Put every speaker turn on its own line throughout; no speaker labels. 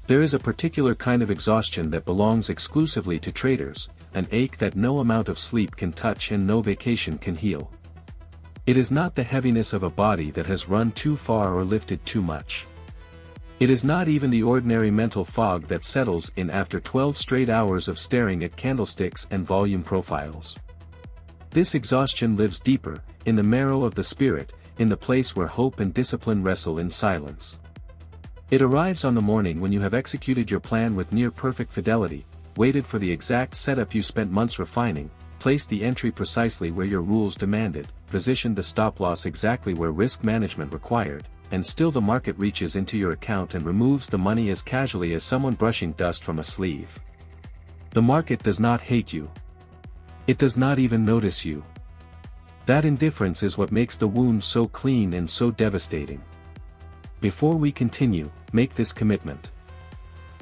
There is a particular kind of exhaustion that belongs exclusively to traders, an ache that no amount of sleep can touch and no vacation can heal. It is not the heaviness of a body that has run too far or lifted too much. It is not even the ordinary mental fog that settles in after 12 straight hours of staring at candlesticks and volume profiles. This exhaustion lives deeper, in the marrow of the spirit, in the place where hope and discipline wrestle in silence. It arrives on the morning when you have executed your plan with near-perfect fidelity, waited for the exact setup you spent months refining, placed the entry precisely where your rules demanded, positioned the stop-loss exactly where risk management required, and still the market reaches into your account and removes the money as casually as someone brushing dust from a sleeve. The market does not hate you. It does not even notice you. That indifference is what makes the wound so clean and so devastating. Before we continue, make this commitment.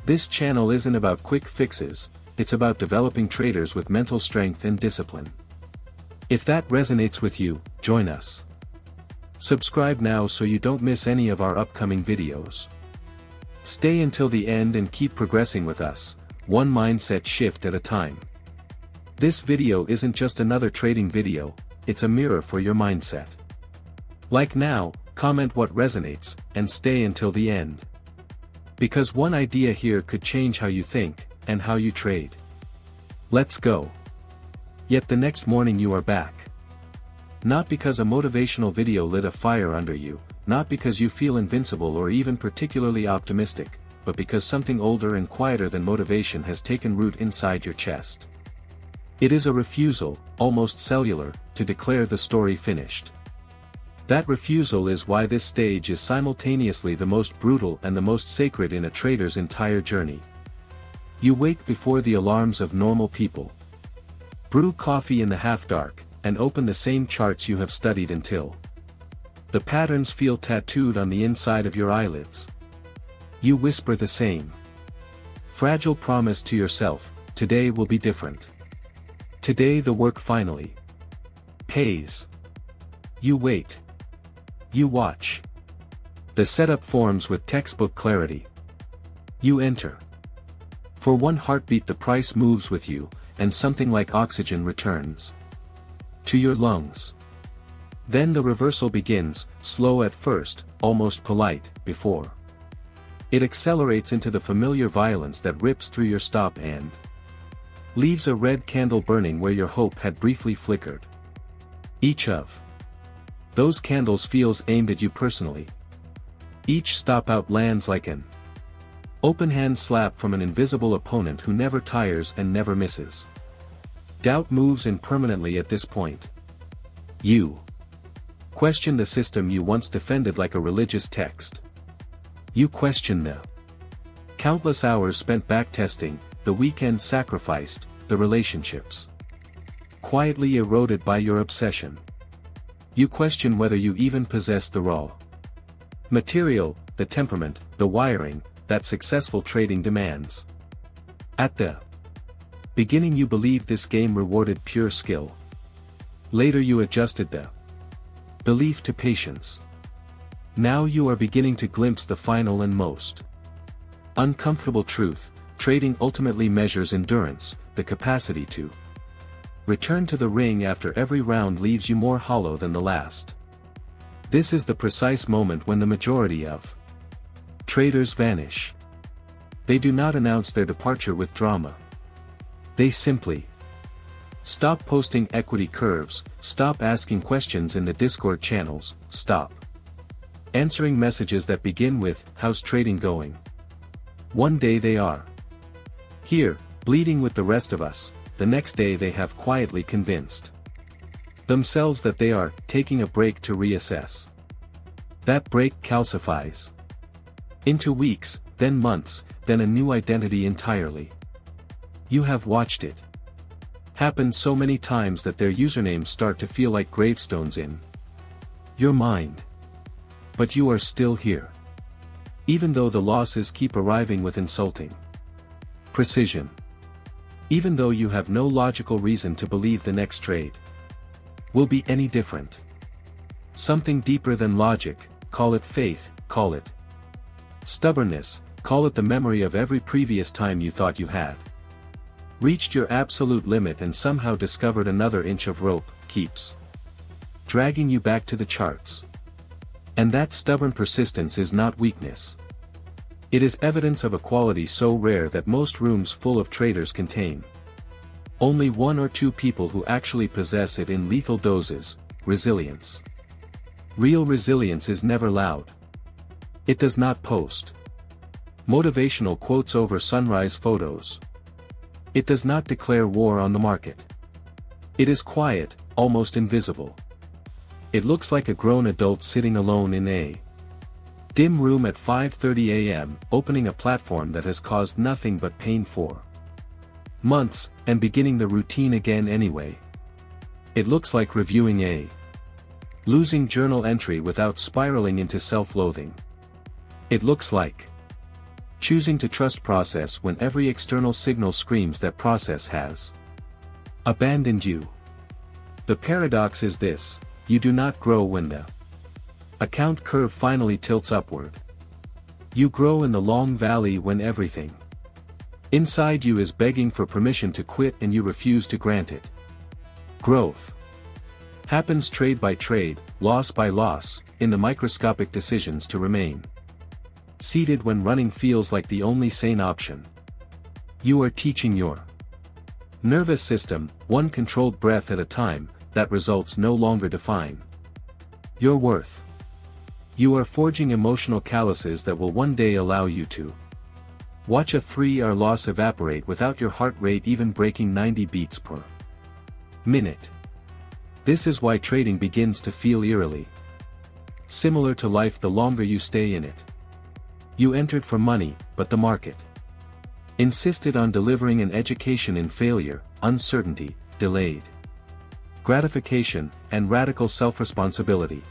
This channel isn't about quick fixes, it's about developing traders with mental strength and discipline. If that resonates with you, join us. Subscribe now so you don't miss any of our upcoming videos. Stay until the end and keep progressing with us, one mindset shift at a time. This video isn't just another trading video, it's a mirror for your mindset. Like now, comment what resonates, and stay until the end. Because one idea here could change how you think, and how you trade. Let's go. Yet the next morning you are back. Not because a motivational video lit a fire under you, not because you feel invincible or even particularly optimistic, but because something older and quieter than motivation has taken root inside your chest. It is a refusal, almost cellular, to declare the story finished. That refusal is why this stage is simultaneously the most brutal and the most sacred in a trader's entire journey. You wake before the alarms of normal people. Brew coffee in the half-dark, and open the same charts you have studied until the patterns feel tattooed on the inside of your eyelids. You whisper the same fragile promise to yourself: today will be different. Today the work finally pays. You wait. You watch. The setup forms with textbook clarity. You enter. For one heartbeat the price moves with you, and something like oxygen returns to your lungs. Then the reversal begins, slow at first, almost polite, before it accelerates into the familiar violence that rips through your stop and leaves a red candle burning where your hope had briefly flickered. Each of those candles feels aimed at you personally. Each stop out lands like an open-hand slap from an invisible opponent who never tires and never misses. Doubt moves in permanently at this point. You question the system you once defended like a religious text. You question the countless hours spent backtesting, the weekends sacrificed, the relationships quietly eroded by your obsession. You question whether you even possess the raw material, the temperament, the wiring, that successful trading demands. At the beginning you believed this game rewarded pure skill. Later you adjusted the belief to patience. Now you are beginning to glimpse the final and most uncomfortable truth: trading ultimately measures endurance, the capacity to return to the ring after every round leaves you more hollow than the last. This is the precise moment when the majority of traders vanish. They do not announce their departure with drama. They simply stop posting equity curves, stop asking questions in the Discord channels, stop answering messages that begin with, "How's trading going?" One day they are here, bleeding with the rest of us, the next day they have quietly convinced themselves that they are taking a break to reassess. That break calcifies into weeks, then months, then a new identity entirely. You have watched it happen so many times that their usernames start to feel like gravestones in your mind. But you are still here. Even though the losses keep arriving with insulting precision. Even though you have no logical reason to believe the next trade will be any different. Something deeper than logic, call it faith, call it stubbornness, Call it the memory of every previous time you thought you had reached your absolute limit and somehow discovered another inch of rope keeps dragging you back to the charts. And that stubborn persistence is not weakness. It is evidence of a quality so rare that most rooms full of traders contain only one or two people who actually possess it in lethal doses: resilience. Real resilience is never loud. It does not post motivational quotes over sunrise photos. It does not declare war on the market. It is quiet, almost invisible. It looks like a grown adult sitting alone in a dim room at 5:30 a.m., opening a platform that has caused nothing but pain for months, and beginning the routine again anyway. It looks like reviewing a losing journal entry without spiraling into self-loathing. It looks like choosing to trust process when every external signal screams that process has abandoned you. The paradox is this: you do not grow when the account curve finally tilts upward. You grow in the long valley when everything inside you is begging for permission to quit and you refuse to grant it. Growth happens trade by trade, loss by loss, in the microscopic decisions to remain seated when running feels like the only sane option. You are teaching your nervous system, one controlled breath at a time, that results no longer define your worth. You are forging emotional calluses that will one day allow you to watch a 3-hour loss evaporate without your heart rate even breaking 90 beats per minute. This is why trading begins to feel eerily similar to life the longer you stay in it. You entered for money, but the market insisted on delivering an education in failure, uncertainty, delayed gratification, and radical self-responsibility.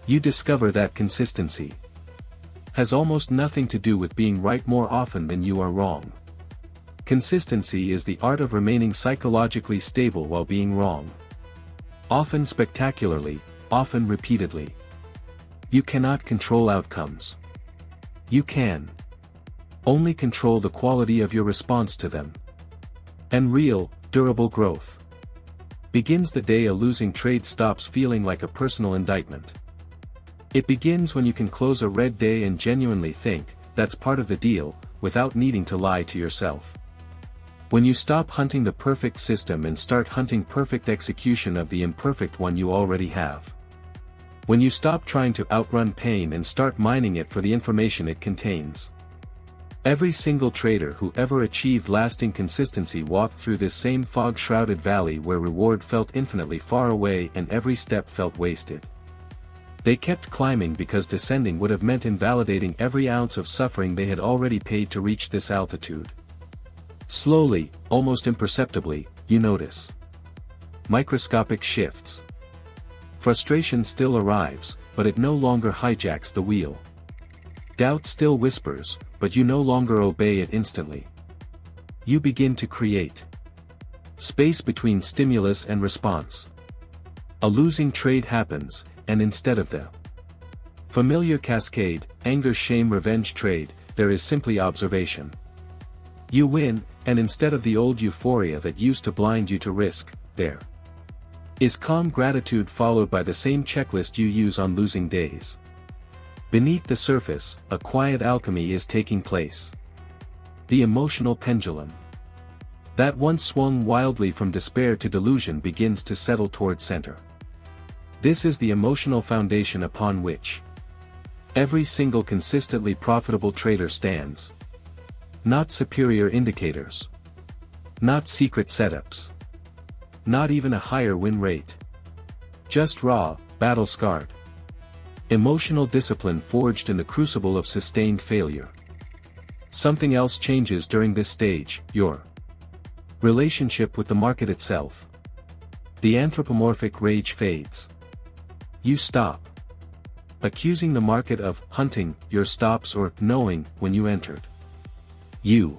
You discover that consistency has almost nothing to do with being right more often than you are wrong. Consistency is the art of remaining psychologically stable while being wrong. Often spectacularly, often repeatedly. You cannot control outcomes. You can only control the quality of your response to them. And real, durable growth begins the day a losing trade stops feeling like a personal indictment. It begins when you can close a red day and genuinely think, that's part of the deal, without needing to lie to yourself. When you stop hunting the perfect system and start hunting perfect execution of the imperfect one you already have. When you stop trying to outrun pain and start mining it for the information it contains. Every single trader who ever achieved lasting consistency walked through this same fog-shrouded valley where reward felt infinitely far away and every step felt wasted. They kept climbing because descending would have meant invalidating every ounce of suffering they had already paid to reach this altitude. Slowly, almost imperceptibly, you notice microscopic shifts. Frustration still arrives, but it no longer hijacks the wheel. Doubt still whispers, but you no longer obey it instantly. You begin to create space between stimulus and response. A losing trade happens, and instead of the familiar cascade, anger, shame, revenge trade, there is simply observation. You win, and instead of the old euphoria that used to blind you to risk, there is calm gratitude followed by the same checklist you use on losing days. Beneath the surface, a quiet alchemy is taking place. The emotional pendulum that once swung wildly from despair to delusion begins to settle toward center. This is the emotional foundation upon which every single consistently profitable trader stands. Not superior indicators. Not secret setups. Not even a higher win rate. Just raw, battle-scarred emotional discipline forged in the crucible of sustained failure. Something else changes during this stage: your relationship with the market itself. The anthropomorphic rage fades. You stop accusing the market of hunting your stops or knowing when you entered. You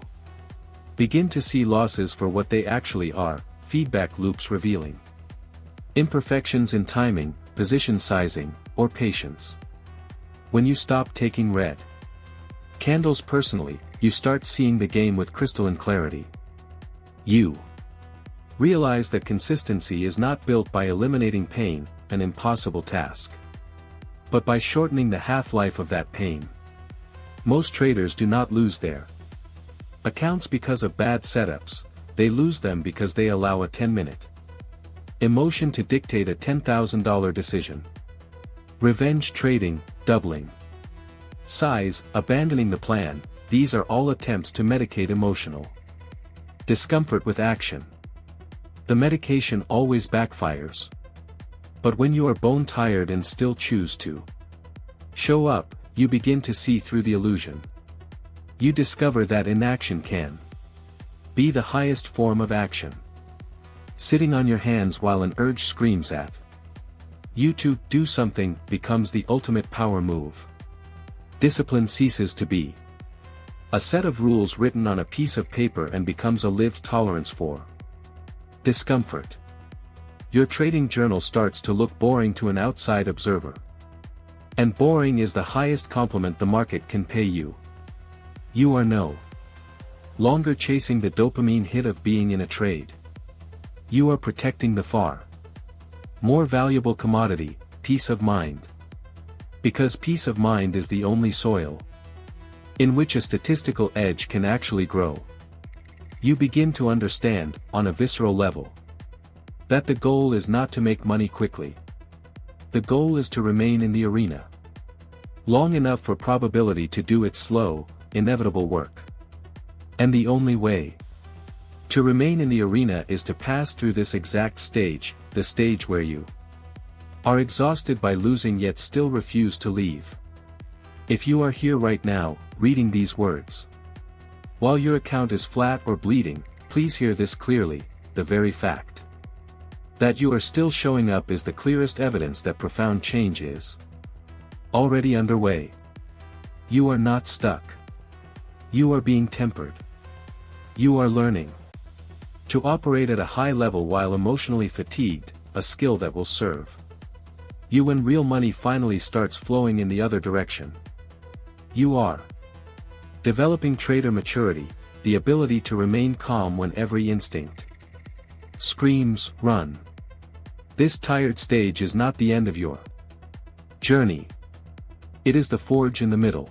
begin to see losses for what they actually are: feedback loops revealing imperfections in timing, position sizing, or patience. When you stop taking red Candles personally, you start seeing the game with crystalline clarity. You realize that consistency is not built by eliminating pain, an impossible task, but by shortening the half-life of that pain. Most traders do not lose their accounts because of bad setups, they lose them because they allow a 10-minute emotion to dictate a $10,000 decision. Revenge trading, doubling size, abandoning the plan, these are all attempts to medicate emotional discomfort with action. The medication always backfires. But when you are bone tired and still choose to show up, you begin to see through the illusion. You discover that inaction can be the highest form of action. Sitting on your hands while an urge screams at you to do something becomes the ultimate power move. Discipline ceases to be a set of rules written on a piece of paper and becomes a lived tolerance for discomfort. Your trading journal starts to look boring to an outside observer. And boring is the highest compliment the market can pay you. You are no longer chasing the dopamine hit of being in a trade. You are protecting the far more valuable commodity, peace of mind. Because peace of mind is the only soil in which a statistical edge can actually grow. You begin to understand, on a visceral level, that the goal is not to make money quickly. The goal is to remain in the arena long enough for probability to do its slow, inevitable work. And the only way to remain in the arena is to pass through this exact stage, the stage where you are exhausted by losing yet still refuse to leave. If you are here right now, reading these words, while your account is flat or bleeding, please hear this clearly, the very fact that you are still showing up is the clearest evidence that profound change is already underway. You are not stuck. You are being tempered. You are learning to operate at a high level while emotionally fatigued, a skill that will serve you when real money finally starts flowing in the other direction. You are developing trader maturity, the ability to remain calm when every instinct screams, run. This tired stage is not the end of your journey. It is the forge in the middle.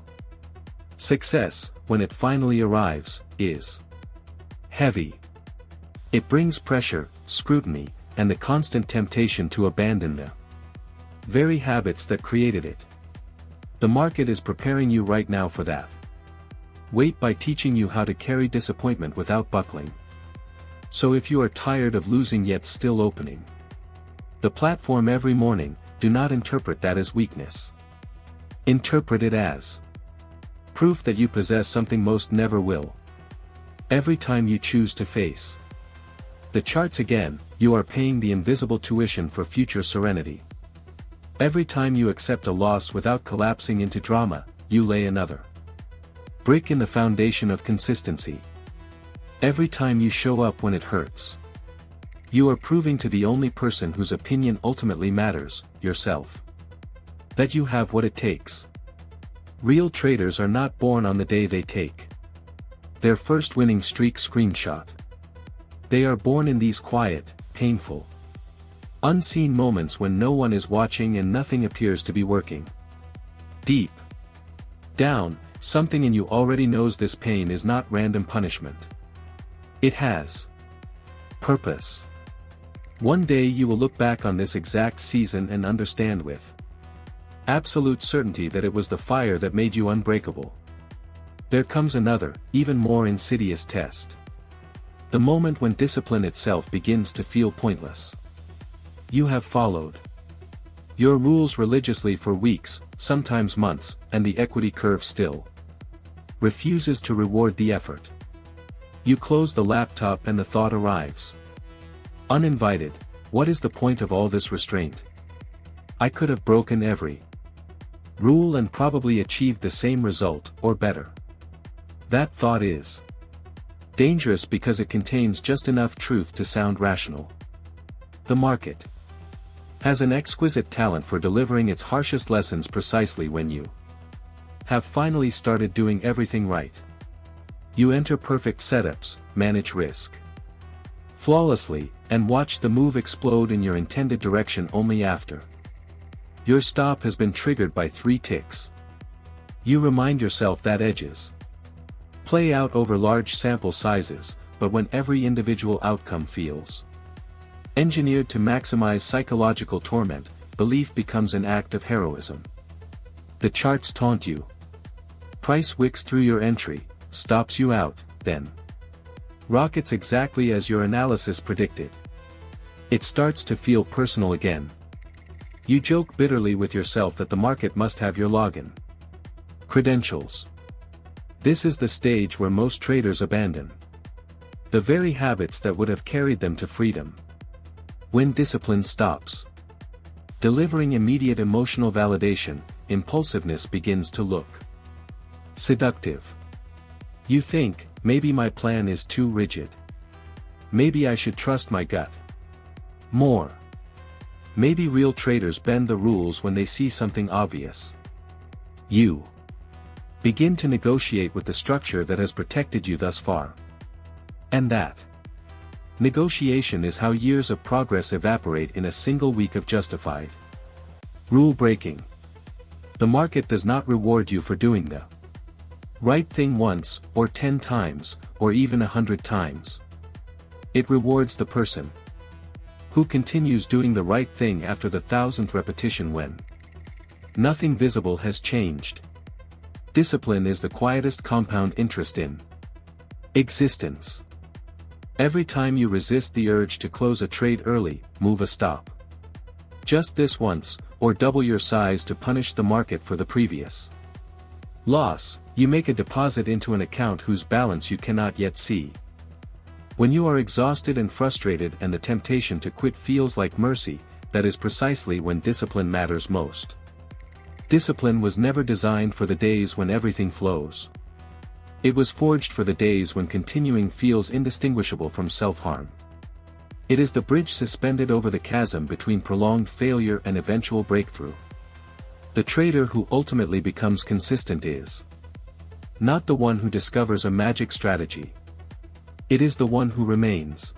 Success, when it finally arrives, is heavy. It brings pressure, scrutiny, and the constant temptation to abandon the very habits that created it. The market is preparing you right now for that. Wait by teaching you how to carry disappointment without buckling. So if you are tired of losing yet still opening the platform every morning, do not interpret that as weakness. Interpret it as proof that you possess something most never will. Every time you choose to face the charts again, you are paying the invisible tuition for future serenity. Every time you accept a loss without collapsing into drama, you lay another brick in the foundation of consistency. Every time you show up when it hurts, you are proving to the only person whose opinion ultimately matters, yourself, that you have what it takes. Real traders are not born on the day they take their first winning streak screenshot. They are born in these quiet, painful, unseen moments when no one is watching and nothing appears to be working. Deep down, something in you already knows this pain is not random punishment. It has purpose. One day you will look back on this exact season and understand with absolute certainty that it was the fire that made you unbreakable. There comes another, even more insidious test. The moment when discipline itself begins to feel pointless. You have followed your rules religiously for weeks, sometimes months, and the equity curve still refuses to reward the effort. You close the laptop and the thought arrives. Uninvited, what is the point of all this restraint? I could have broken every rule and probably achieved the same result, or better. That thought is dangerous because it contains just enough truth to sound rational. The market has an exquisite talent for delivering its harshest lessons precisely when you have finally started doing everything right. You enter perfect setups, manage risk flawlessly, and watch the move explode in your intended direction only after your stop has been triggered by 3 ticks. You remind yourself that edges play out over large sample sizes, but when every individual outcome feels engineered to maximize psychological torment, belief becomes an act of heroism. The charts taunt you. Price wicks through your entry, stops you out, then rockets exactly as your analysis predicted. It starts to feel personal again. You joke bitterly with yourself that the market must have your login credentials. This is the stage where most traders abandon the very habits that would have carried them to freedom. When discipline stops delivering immediate emotional validation, impulsiveness begins to look seductive. You think, maybe my plan is too rigid. Maybe I should trust my gut more. Maybe real traders bend the rules when they see something obvious. You begin to negotiate with the structure that has protected you thus far. And that negotiation is how years of progress evaporate in a single week of justified rule breaking. The market does not reward you for doing the right thing once, or 10 times, or even 100 times. It rewards the person who continues doing the right thing after the 1,000th repetition when nothing visible has changed. Discipline is the quietest compound interest in existence. Every time you resist the urge to close a trade early, move a stop just this once, or double your size to punish the market for the previous loss, you make a deposit into an account whose balance you cannot yet see. When you are exhausted and frustrated and the temptation to quit feels like mercy, that is precisely when discipline matters most. Discipline was never designed for the days when everything flows. It was forged for the days when continuing feels indistinguishable from self-harm. It is the bridge suspended over the chasm between prolonged failure and eventual breakthrough. The trader who ultimately becomes consistent is not the one who discovers a magic strategy. It is the one who remains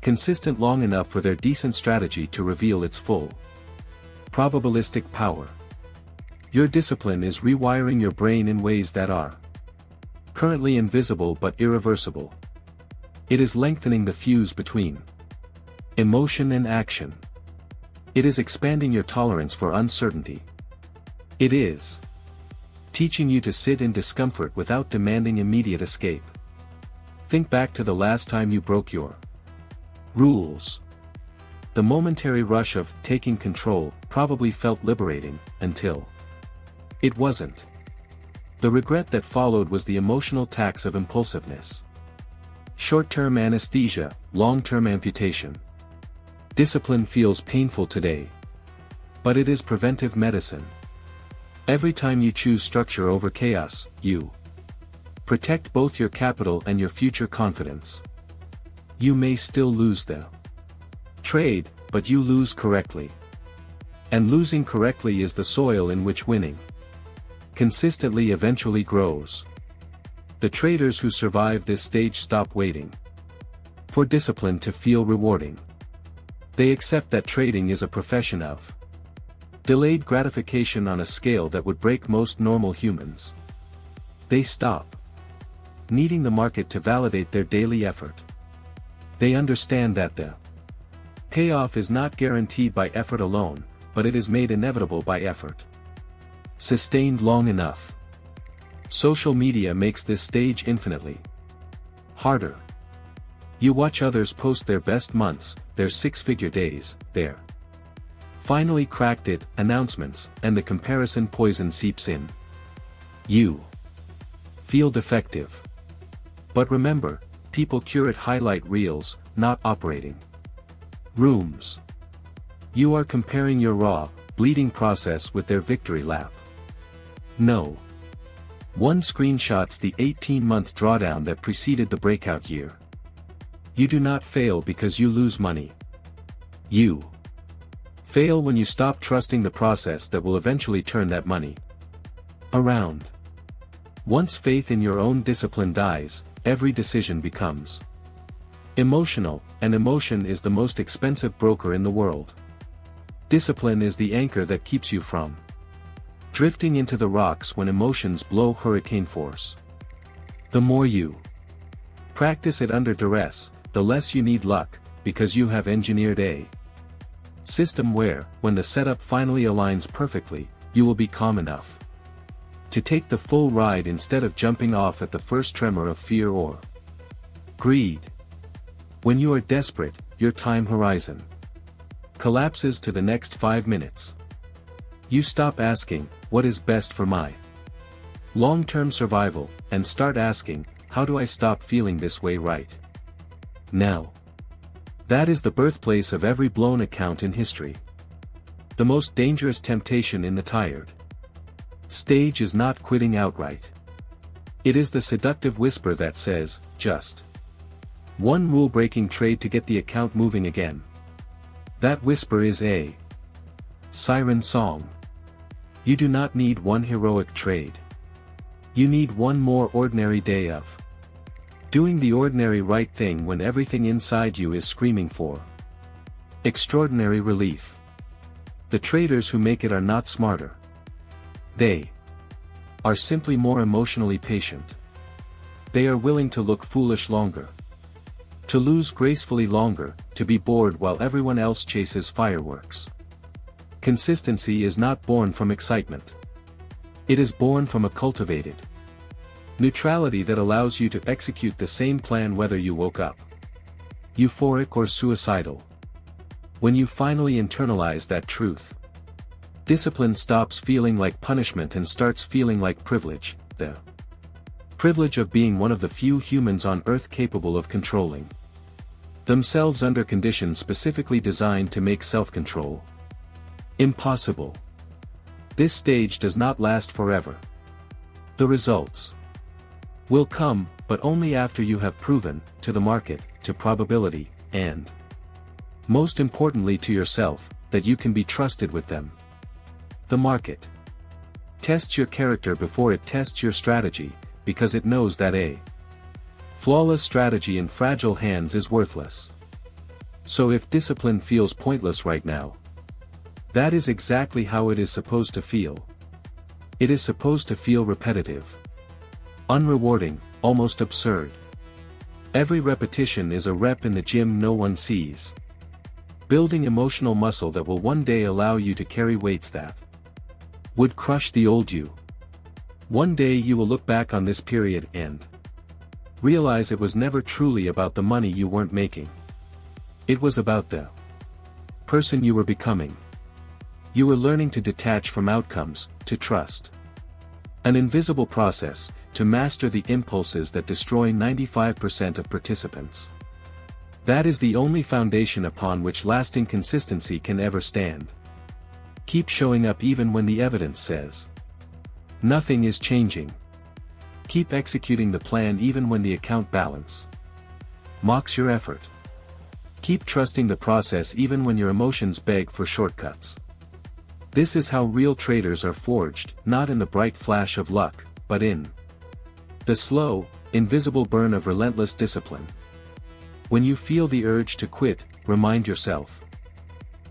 consistent long enough for their decent strategy to reveal its full probabilistic power. Your discipline is rewiring your brain in ways that are currently invisible but irreversible. It is lengthening the fuse between emotion and action. It is expanding your tolerance for uncertainty. It is teaching you to sit in discomfort without demanding immediate escape. Think back to the last time you broke your rules. The momentary rush of taking control probably felt liberating, until it wasn't. The regret that followed was the emotional tax of impulsiveness. Short-term anesthesia, long-term amputation. Discipline feels painful today, but it is preventive medicine. Every time you choose structure over chaos, you protect both your capital and your future confidence. You may still lose the trade, but you lose correctly. And losing correctly is the soil in which winning consistently eventually grows. The traders who survive this stage stop waiting for discipline to feel rewarding. They accept that trading is a profession of delayed gratification on a scale that would break most normal humans. They stop needing the market to validate their daily effort. They understand that the payoff is not guaranteed by effort alone, but it is made inevitable by effort sustained long enough. Social media makes this stage infinitely harder. You watch others post their best months, their six-figure days, their finally cracked it announcements, and the comparison poison seeps in. You feel defective. But remember, people curate highlight reels, not operating rooms. You are comparing your raw, bleeding process with their victory lap. No one screenshots the 18-month drawdown that preceded the breakout year. You do not fail because you lose money. You fail when you stop trusting the process that will eventually turn that money around. Once faith in your own discipline dies, every decision becomes emotional, and emotion is the most expensive broker in the world. Discipline is the anchor that keeps you from drifting into the rocks when emotions blow hurricane force. The more you practice it under duress, the less you need luck, because you have engineered a system where, when the setup finally aligns perfectly, you will be calm enough to take the full ride instead of jumping off at the first tremor of fear or greed. When you are desperate, your time horizon collapses to the next 5 minutes. You stop asking, what is best for my long-term survival, and start asking, how do I stop feeling this way right now? That is the birthplace of every blown account in history. The most dangerous temptation in the tired stage is not quitting outright. It is the seductive whisper that says, just one rule-breaking trade to get the account moving again. That whisper is a siren song. You do not need one heroic trade. You need one more ordinary day of doing the ordinary right thing when everything inside you is screaming for extraordinary relief. The traders who make it are not smarter. They are simply more emotionally patient. They are willing to look foolish longer, to lose gracefully longer, to be bored while everyone else chases fireworks. Consistency is not born from excitement. It is born from a cultivated neutrality that allows you to execute the same plan whether you woke up euphoric or suicidal. When you finally internalize that truth, discipline stops feeling like punishment and starts feeling like privilege, the privilege of being one of the few humans on Earth capable of controlling themselves under conditions specifically designed to make self-control impossible. This stage does not last forever. The results will come, but only after you have proven, to the market, to probability, and most importantly to yourself, that you can be trusted with them. The market tests your character before it tests your strategy, because it knows that a flawless strategy in fragile hands is worthless. So if discipline feels pointless right now, that is exactly how it is supposed to feel. It is supposed to feel repetitive, unrewarding, almost absurd. Every repetition is a rep in the gym no one sees, building emotional muscle that will one day allow you to carry weights that would crush the old you. One day you will look back on this period and realize it was never truly about the money you weren't making. It was about the person you were becoming. You were learning to detach from outcomes, to trust an invisible process, to master the impulses that destroy 95% of participants. That is the only foundation upon which lasting consistency can ever stand. Keep showing up even when the evidence says nothing is changing. Keep executing the plan even when the account balance mocks your effort. Keep trusting the process even when your emotions beg for shortcuts. This is how real traders are forged, not in the bright flash of luck, but in the slow, invisible burn of relentless discipline. When you feel the urge to quit, remind yourself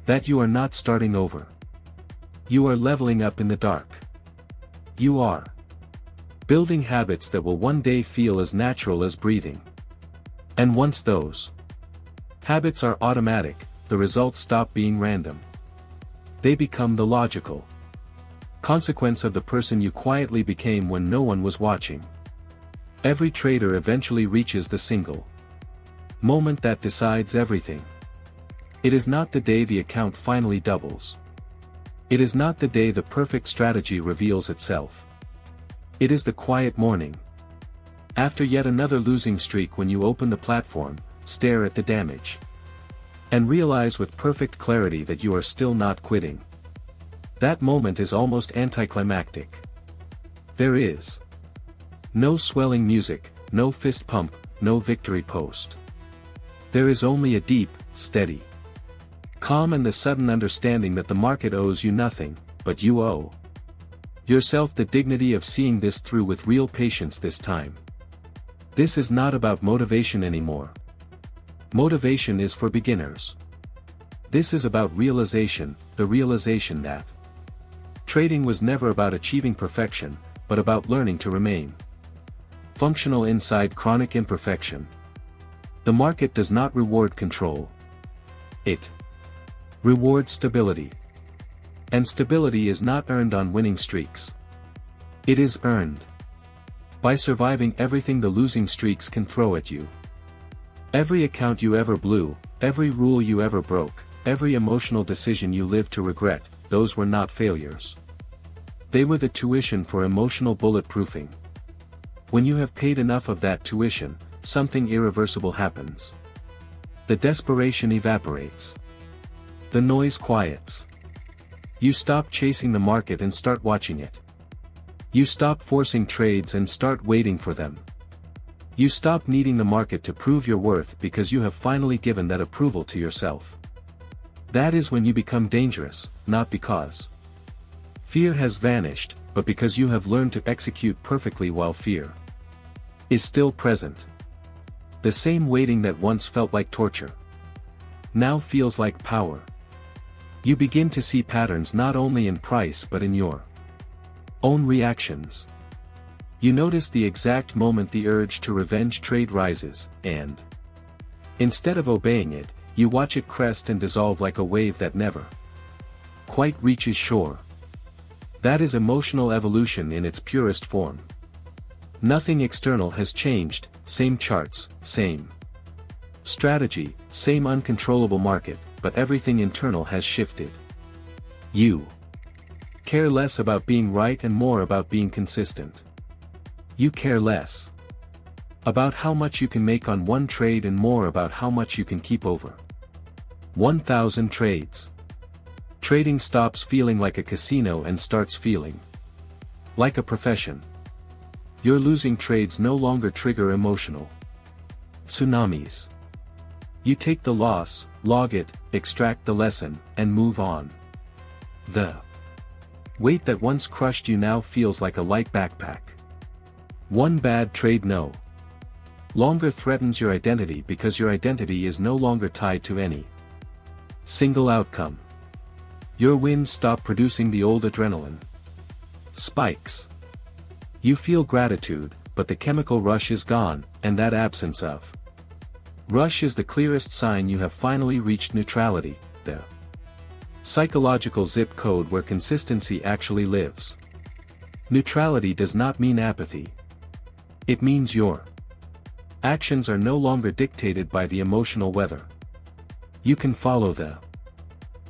that you are not starting over. You are leveling up in the dark. You are building habits that will one day feel as natural as breathing. And once those habits are automatic, the results stop being random. They become the logical consequence of the person you quietly became when no one was watching. Every trader eventually reaches the single moment that decides everything. It is not the day the account finally doubles. It is not the day the perfect strategy reveals itself. It is the quiet morning after yet another losing streak when you open the platform, stare at the damage, and realize with perfect clarity that you are still not quitting. That moment is almost anticlimactic. There is no swelling music, no fist pump, no victory post. There is only a deep, steady calm and the sudden understanding that the market owes you nothing, but you owe yourself the dignity of seeing this through with real patience this time. This is not about motivation anymore. Motivation is for beginners. This is about realization, the realization that trading was never about achieving perfection, but about learning to remain functional inside chronic imperfection. The market does not reward control. It rewards stability. And stability is not earned on winning streaks. It is earned by surviving everything the losing streaks can throw at you. Every account you ever blew, every rule you ever broke, every emotional decision you lived to regret, those were not failures. They were the tuition for emotional bulletproofing. When you have paid enough of that tuition, something irreversible happens. The desperation evaporates. The noise quiets. You stop chasing the market and start watching it. You stop forcing trades and start waiting for them. You stop needing the market to prove your worth because you have finally given that approval to yourself. That is when you become dangerous, not because fear has vanished, but because you have learned to execute perfectly while fear is still present. The same waiting that once felt like torture now feels like power. You begin to see patterns not only in price but in your own reactions. You notice the exact moment the urge to revenge trade rises, and instead of obeying it, you watch it crest and dissolve like a wave that never quite reaches shore. That is emotional evolution in its purest form. Nothing external has changed, same charts, same strategy, same uncontrollable market, but everything internal has shifted. You care less about being right and more about being consistent. You care less about how much you can make on one trade and more about how much you can keep over 1,000 trades. Trading stops feeling like a casino and starts feeling like a profession. Your losing trades no longer trigger emotional tsunamis. You take the loss, log it, extract the lesson, and move on. The weight that once crushed you now feels like a light backpack. One bad trade no longer threatens your identity because your identity is no longer tied to any single outcome. Your wins stop producing the old adrenaline spikes. You feel gratitude, but the chemical rush is gone, and that absence of rush is the clearest sign you have finally reached neutrality, the psychological zip code where consistency actually lives. Neutrality does not mean apathy. It means your actions are no longer dictated by the emotional weather. You can follow the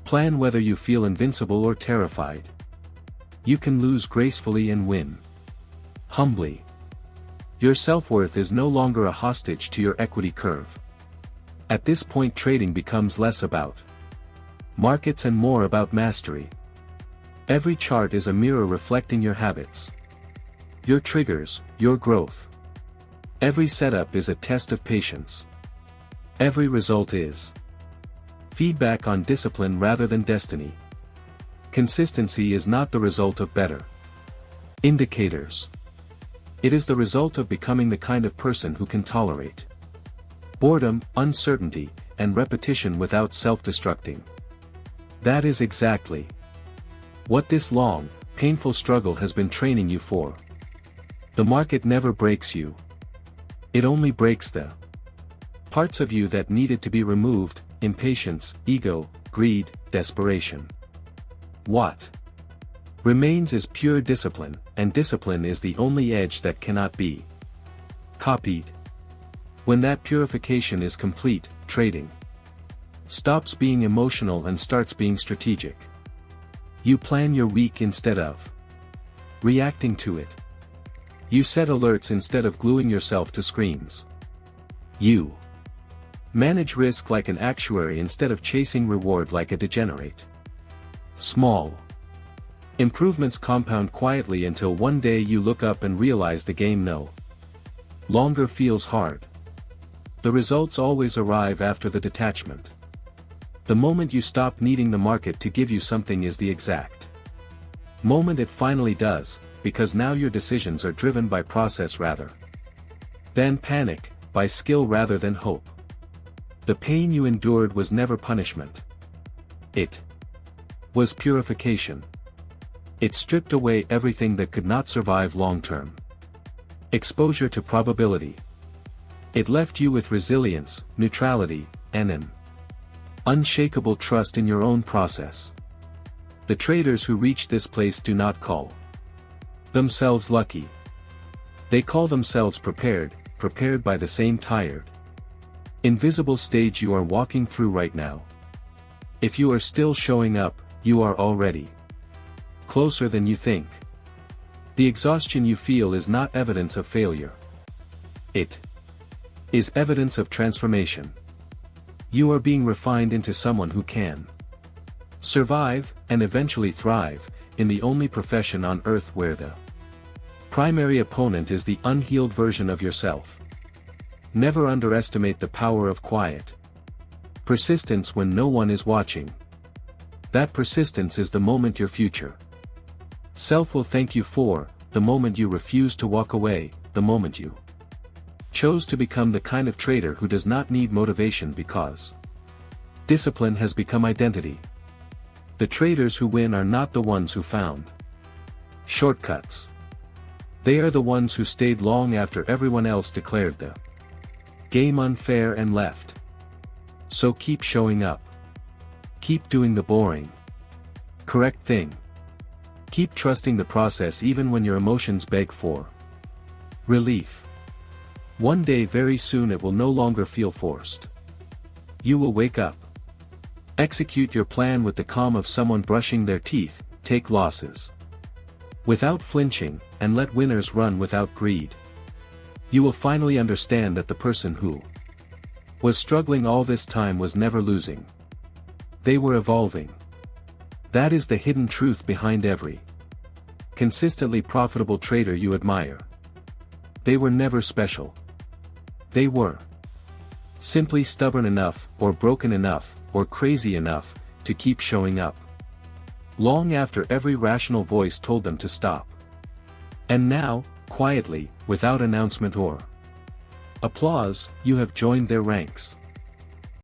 plan whether you feel invincible or terrified. You can lose gracefully and win humbly. Your self-worth is no longer a hostage to your equity curve. At this point, trading becomes less about markets and more about mastery. Every chart is a mirror reflecting your habits, your triggers, your growth. Every setup is a test of patience. Every result is feedback on discipline rather than destiny. Consistency is not the result of better indicators. It is the result of becoming the kind of person who can tolerate boredom, uncertainty, and repetition without self-destructing. That is exactly what this long, painful struggle has been training you for. The market never breaks you. It only breaks the parts of you that needed to be removed: impatience, ego, greed, desperation. What remains is pure discipline, and discipline is the only edge that cannot be copied. When that purification is complete, trading stops being emotional and starts being strategic. You plan your week instead of reacting to it. You set alerts instead of gluing yourself to screens. You manage risk like an actuary instead of chasing reward like a degenerate. Small improvements compound quietly until one day you look up and realize the game no longer feels hard. The results always arrive after the detachment. The moment you stop needing the market to give you something is the exact Moment it finally does, because now your decisions are driven by process rather than panic, by skill rather than hope. The pain you endured was never punishment. It was purification. It stripped away everything that could not survive long-term exposure to probability. It left you with resilience, neutrality, and an unshakable trust in your own process. The traders who reach this place do not call themselves lucky. They call themselves prepared by the same tired, invisible stage you are walking through right now. If you are still showing up, you are already closer than you think. The exhaustion you feel is not evidence of failure. It is evidence of transformation. You are being refined into someone who can survive, and eventually thrive, in the only profession on earth where the primary opponent is the unhealed version of yourself. Never underestimate the power of quiet persistence when no one is watching. That persistence is the moment your future self will thank you for, the moment you refuse to walk away, the moment you chose to become the kind of trader who does not need motivation because discipline has become identity. The traders who win are not the ones who found shortcuts. They are the ones who stayed long after everyone else declared the game unfair and left. So keep showing up. Keep doing the boring, correct thing. Keep trusting the process even when your emotions beg for relief. One day very soon it will no longer feel forced. You will wake up. Execute your plan with the calm of someone brushing their teeth, take losses without flinching, and let winners run without greed. You will finally understand that the person who was struggling all this time was never losing. They were evolving. That is the hidden truth behind every consistently profitable trader you admire. They were never special. They were simply stubborn enough, or broken enough, or crazy enough, to keep showing up long after every rational voice told them to stop. And now, quietly, without announcement or applause, you have joined their ranks.